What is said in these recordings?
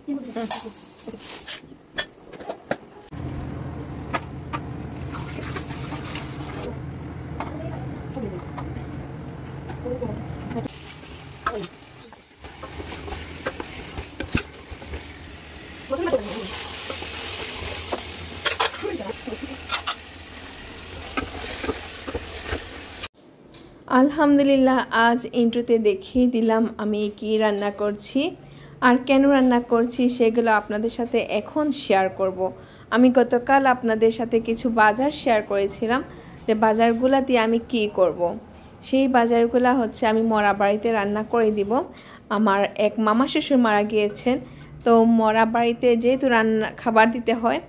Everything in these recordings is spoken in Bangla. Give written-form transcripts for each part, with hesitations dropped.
আলহামদুলিল্লাহ আজ ইন্ট্রোতে দেখিয়ে দিলাম আমি কি রান্না করছি আর কেন রান্না করছি সেগুলো আপনাদের সাথে এখন শেয়ার করব। আমি গতকাল আপনাদের সাথে কিছু বাজার শেয়ার করেছিলাম যে বাজারগুলো দিয়ে আমি কি করব। সেই বাজারগুলো হচ্ছে আমি মরা বাড়িতে রান্না করে দিব। আমার এক মামা শ্বশুর মারা গিয়েছেন, তো মরা বাড়িতে যেহেতু রান্না খাবার দিতে হয়,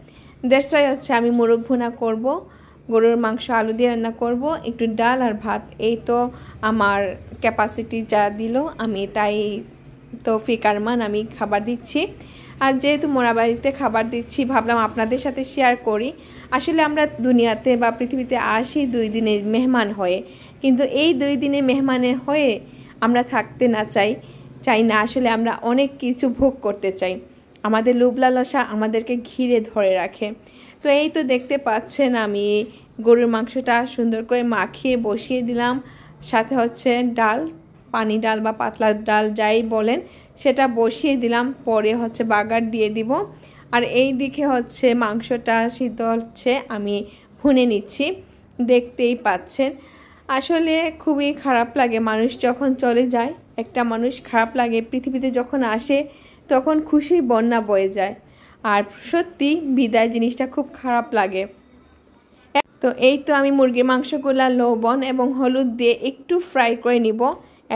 দ্যাটস ওয়াই হচ্ছে আমি মোরগ ভুনা করব, গরুর মাংস আলু দিয়ে রান্না করব, একটু ডাল আর ভাত। এই তো আমার ক্যাপাসিটি যা দিল, আমি তাই তো ফিকারমান আমি খাবার দিচ্ছি। আর যেহেতু মোরা বাড়িতে খাবার দিচ্ছি, ভাবলাম আপনাদের সাথে শেয়ার করি। আসলে আমরা দুনিয়াতে বা পৃথিবীতে আসি 2 দিনের মেহমান হয়ে, কিন্তু এই 2 দিনের মেহমানের হয়ে আমরা থাকতে না চাই না। আসলে আমরা অনেক কিছু ভোগ করতে চাই, আমাদের লোভ লালসা আমাদেরকে ঘিরে ধরে রাখে। তো এই তো দেখতে পাচ্ছেন আমি গরুর মাংসটা সুন্দর করে মাখিয়ে বসিয়ে দিলাম, সাথে হচ্ছে ডাল, পানি ডাল বা পাতলা ডাল যাই বলেন সেটা বসিয়ে দিলাম। পরে হচ্ছে বাগার দিয়ে দিব। আর এই দিকে হচ্ছে মাংসটা সিদ্ধ হচ্ছে, আমি ভুনে নিচ্ছি, দেখতেই পাচ্ছেন। আসলে খুবই খারাপ লাগে মানুষ যখন চলে যায়, একটা মানুষ খারাপ লাগে। পৃথিবীতে যখন আসে তখন খুশির বন্যা বয়ে যায়, আর সত্যি বিদায় জিনিসটা খুব খারাপ লাগে। তো এই তো আমি মুরগির মাংসগুলা লবণ এবং হলুদ দিয়ে একটু ফ্রাই করে নিব।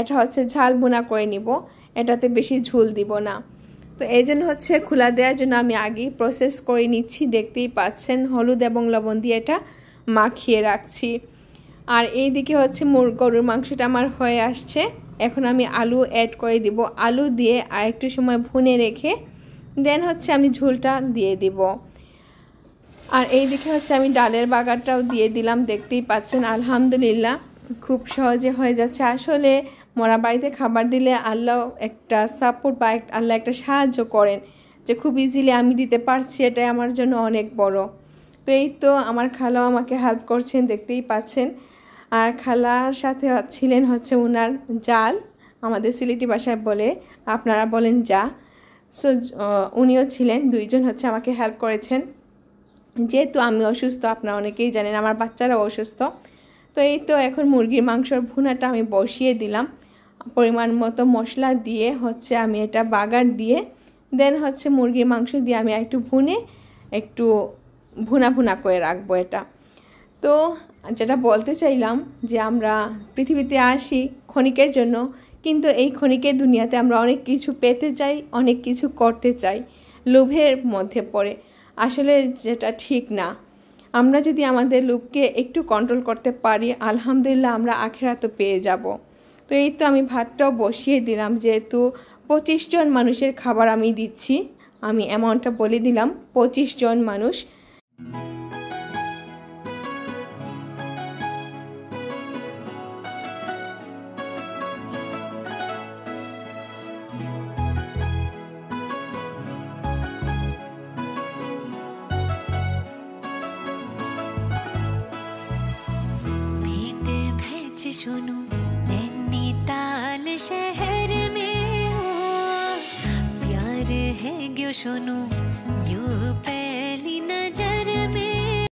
এটা হচ্ছে ঝাল ভুনা করে নিব, এটাতে বেশি ঝোল দিব না। তো এই জন্য হচ্ছে খোলা দেওয়ার জন্য আমি আগেই প্রসেস করে নিচ্ছি, দেখতেই পাচ্ছেন। হলুদ এবং লবণ দিয়ে এটা মাখিয়ে রাখছি। আর এই দিকে হচ্ছে গরুর মাংসটা আমার হয়ে আসছে। এখন আমি আলু অ্যাড করে দিব, আলু দিয়ে আর একটু সময় ভুনে রেখে দেন হচ্ছে আমি ঝোলটা দিয়ে দিব। আর এই দিকে হচ্ছে আমি ডালের বাগারটাও দিয়ে দিলাম, দেখতেই পাচ্ছেন। আলহামদুলিল্লাহ খুব সহজে হয়ে যাচ্ছে। আসলে মরা বাড়িতে খাবার দিলে আল্লাহ একটা সাপোর্ট বা আল্লাহ একটা সাহায্য করেন, যে খুব ইজিলি আমি দিতে পারছি, এটাই আমার জন্য অনেক বড়। তো এই তো আমার খালাও আমাকে হেল্প করছেন, দেখতেই পাচ্ছেন। আর খালার সাথে ছিলেন হচ্ছে ওনার জাল, আমাদের সিলেটি ভাষায় বলে, আপনারা বলেন যা। সো উনিও ছিলেন, 2 জন হচ্ছে আমাকে হেল্প করেছেন। যেহেতু আমি অসুস্থ, আপনারা অনেকেই জানেন, আমার বাচ্চারাও অসুস্থ। তো এই তো এখন মুরগির মাংসর ভুনাটা আমি বসিয়ে দিলাম, পরিমাণ মতো মশলা দিয়ে হচ্ছে আমি এটা বাগার দিয়ে দেন হচ্ছে মুরগির মাংস দিয়ে আমি একটু ভুনে একটু ভুনা করে রাখবো এটা। তো যেটা বলতে চাইলাম যে আমরা পৃথিবীতে আসি ক্ষণিকের জন্য, কিন্তু এই ক্ষণিকের দুনিয়াতে আমরা অনেক কিছু পেতে চাই, অনেক কিছু করতে চাই, লোভের মধ্যে পড়ে। আসলে যেটা ঠিক না। আমরা যদি আমাদের লোভকে একটু কন্ট্রোল করতে পারি, আলহামদুলিল্লাহ আমরা আখিরাতও পেয়ে যাব। তো এই তো আমি ভাতটাও বসিয়ে দিলাম, যেহেতু 25 জন মানুষের খাবার আমি দিচ্ছি, আমি অ্যামাউন্টটা বলে দিলাম, 25 জন মানুষ। सुनो नैनीताल शहर में हो प्यार है क्यों सुनो यू पहली नजर में।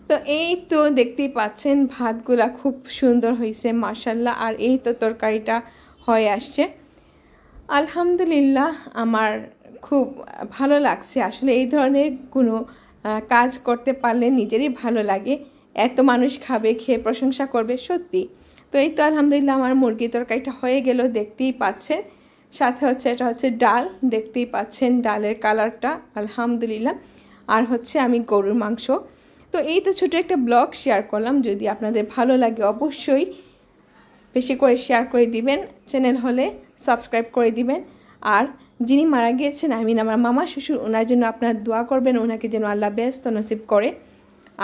তো এই তো দেখতেই পাচ্ছেন ভাতগুলা খুব সুন্দর হয়েছে মাশাআল্লাহ। আর এই তো তরকারিটা হয়ে আসছে, আলহামদুলিল্লাহ আমার খুব ভালো লাগছে। আসলে এই ধরনের কোনো কাজ করতে পারলে নিজেরই ভালো লাগে, এত মানুষ খাবে, খেয়ে প্রশংসা করবে, সত্যি। তো এই তো আলহামদুলিল্লাহ আমার মুরগি তরকারিটা হয়ে গেল, দেখতেই পাচ্ছেন। সাথে হচ্ছে এটা হচ্ছে ডাল, দেখতেই পাচ্ছেন ডালের কালারটা, আলহামদুলিল্লাহ। আর হচ্ছে আমি গরুর মাংস। তো এই তো ছোটো একটা ব্লগ শেয়ার করলাম, যদি আপনাদের ভালো লাগে অবশ্যই বেশি করে শেয়ার করে দিবেন, চ্যানেল হলে সাবস্ক্রাইব করে দিবেন। আর যিনি মারা গিয়েছেন আই মিন আমার মামা শ্বশুর, ওনার জন্য আপনারা দোয়া করবেন, ওনাকে যেন আল্লাহ ব্যস্ত নসিব করে।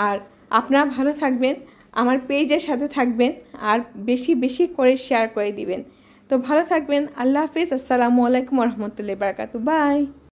আর আপনারা ভালো থাকবেন, আমার পেজের সাথে থাকবেন, আর বেশি বেশি করে শেয়ার করে দিবেন। তো ভালো থাকবেন, আল্লাহ হাফিজ, আসসালামু আলাইকুম ওয়া রাহমাতুল্লাহি ওয়া বারাকাতুহু, বাই।